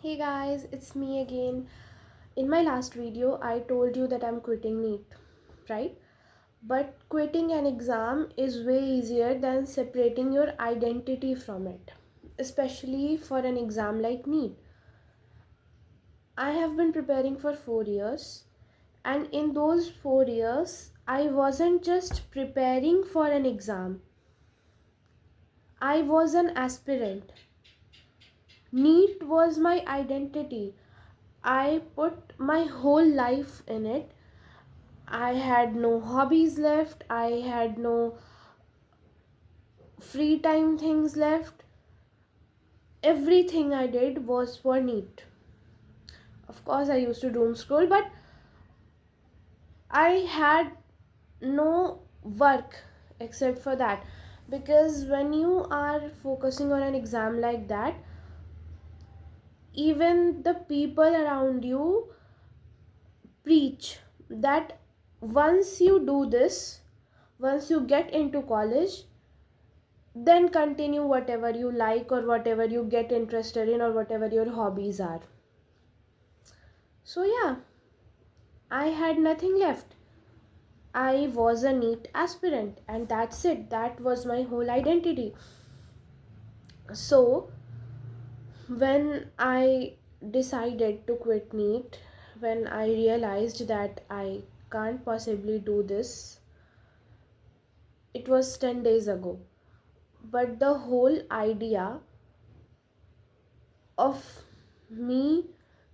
Hey guys, it's me again. In my last video, I told you that I'm quitting NEET, right? But quitting an exam is way easier than separating your identity from it, especially for an exam like NEET. I have been preparing for 4 years, and in those 4 years, I wasn't just preparing for an exam, I was an aspirant. NEET was my identity. I put my whole life in it. I had no hobbies left. I had no free time things left. Everything I did was for NEET. Of course, I used to doom scroll, but I had no work except for that. Because when you are focusing on an exam like that, even the people around you preach that once you do this, once you get into college, then continue whatever you like or whatever you get interested in or whatever your hobbies are. So yeah, I had nothing left. I was a NEET aspirant, and that's it. That was my whole identity. So when I decided to quit NEET, when I realized that I can't possibly do this, it was 10 days ago. But the whole idea of me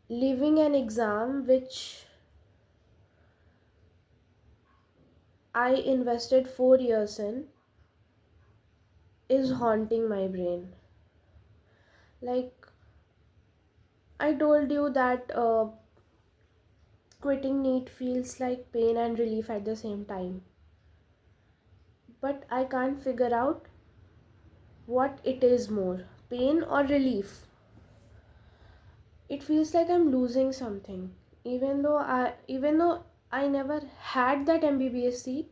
leaving an exam which I invested 4 years in is haunting my brain. Like I told you that quitting NEET feels like pain and relief at the same time. But I can't figure out what it is more, pain or relief. It feels like I'm losing something. Even though I never had that MBBS seat,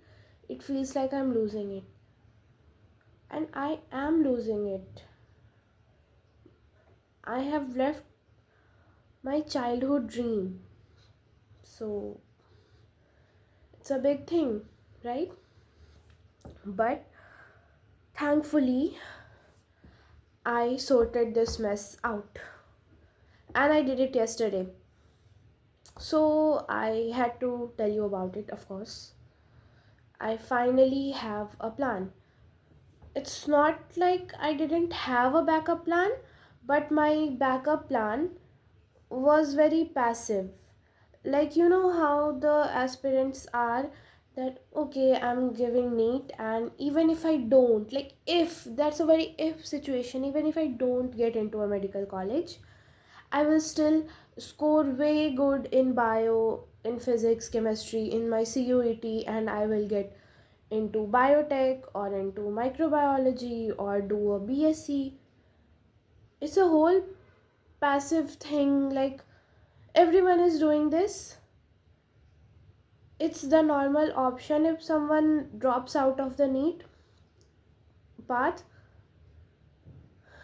it feels like I'm losing it. And I am losing it. I have left my childhood dream. So it's a big thing, right? But thankfully, I sorted this mess out. And I did it yesterday. So I had to tell you about it, of course. I finally have a plan. It's not like I didn't have a backup plan, but my backup plan was very passive. Like, you know how the aspirants are, that okay, I'm giving NEET, and even if I don't, like, if that's a very if situation, even if I don't get into a medical college, I will still score way good in bio, in physics, chemistry, in my CUET, and I will get into biotech or into microbiology or do a BSc. It's a whole passive thing, like everyone is doing this. It's the normal option if someone drops out of the NEET path.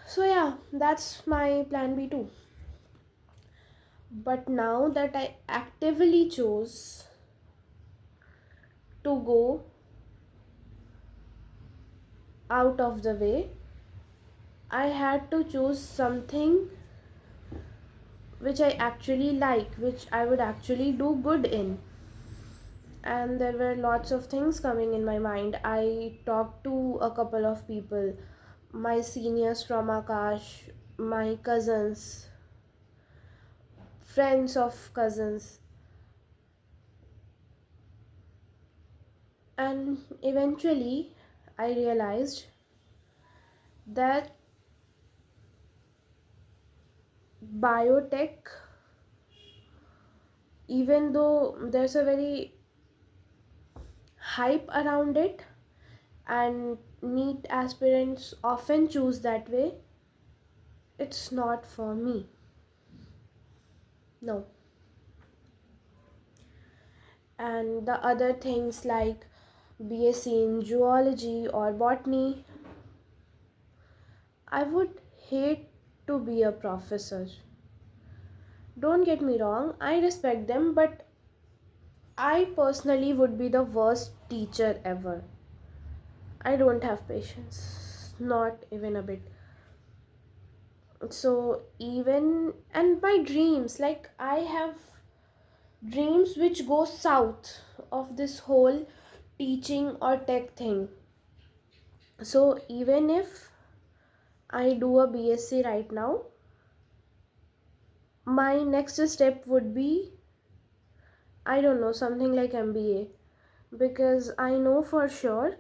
So yeah, that's my plan B too. But now that I actively chose to go out of the way, I had to choose something which I actually like, which I would actually do good in. And there were lots of things coming in my mind. I talked to a couple of people, my seniors from Akash, my cousins, friends of cousins, and eventually I realized that biotech, even though there's a very hype around it and NEET aspirants often choose that way, it's not for me. No. And the other things like BSc in zoology or botany, I would hate to be a professor. Don't get me wrong, I respect them, but I personally would be the worst teacher ever. I don't have patience, not even a bit. So, even and my dreams, like I have dreams which go south of this whole teaching or tech thing. So, even if I do a BSc right now, my next step would be, I don't know, something like MBA, because I know for sure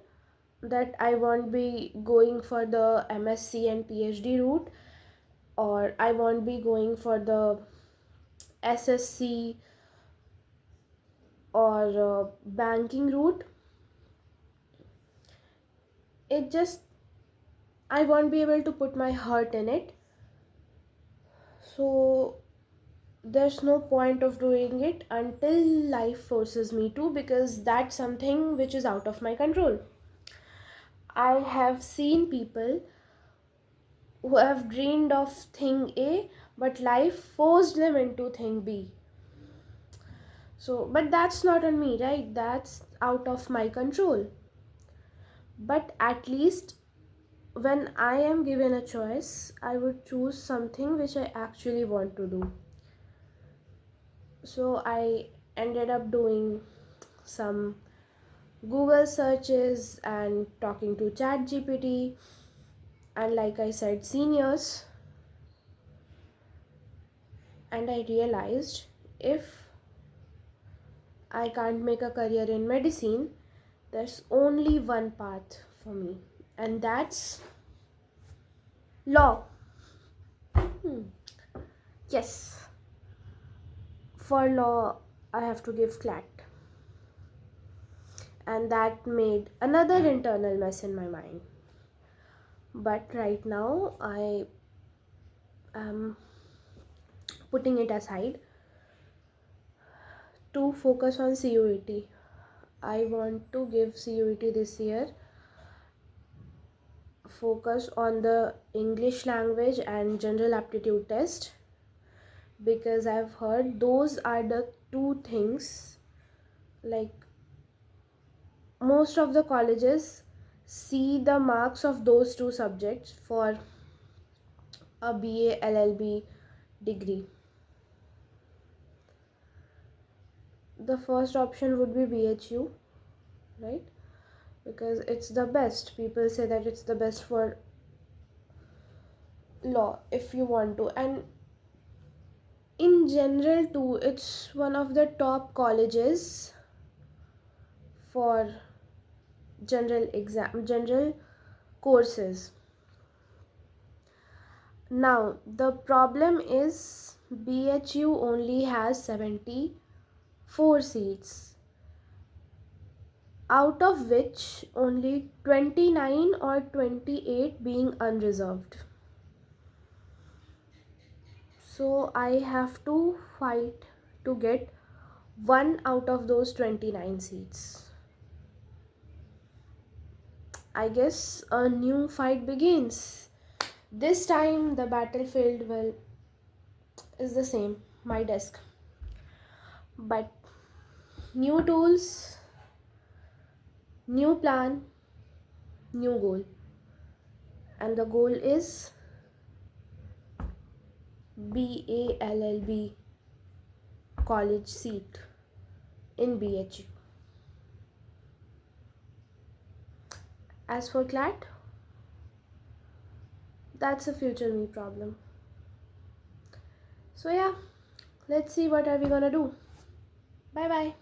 that I won't be going for the MSc and PhD route, or I won't be going for the SSC or banking route. It just, I won't be able to put my heart in it. So there's no point of doing it until life forces me to, because that's something which is out of my control. I have seen people who have dreamed of thing A, but life forced them into thing B. So, but that's not on me, right? That's out of my control. But at least when I am given a choice, I would choose something which I actually want to do. So I ended up doing some Google searches and talking to ChatGPT, and like I said, seniors, and I realized if I can't make a career in medicine, there's only one path for me, and that's law. Hmm. Yes, for law, I have to give CLAT, and that made another internal mess in my mind. But right now, I am putting it aside to focus on CUET. I want to give CUET this year, focus on the English language and general aptitude test, because I've heard those are the two things, like most of the colleges see the marks of those two subjects for a BA LLB degree. The first option would be BHU, right? Because it's the best. People say that it's the best for law if you want to, and in general too, it's one of the top colleges for general courses. Now the problem is BHU only has 74 seats, out of which only 29 or 28 being unreserved. So I have to fight to get one out of those 29 seats. I guess a new fight begins. This time the battlefield, well, is the same, my desk. But new tools, new plan, new goal. And the goal is BALLB college seat in BHU. As for CLAT, that's a future me problem. So yeah, let's see what are we gonna do. Bye bye.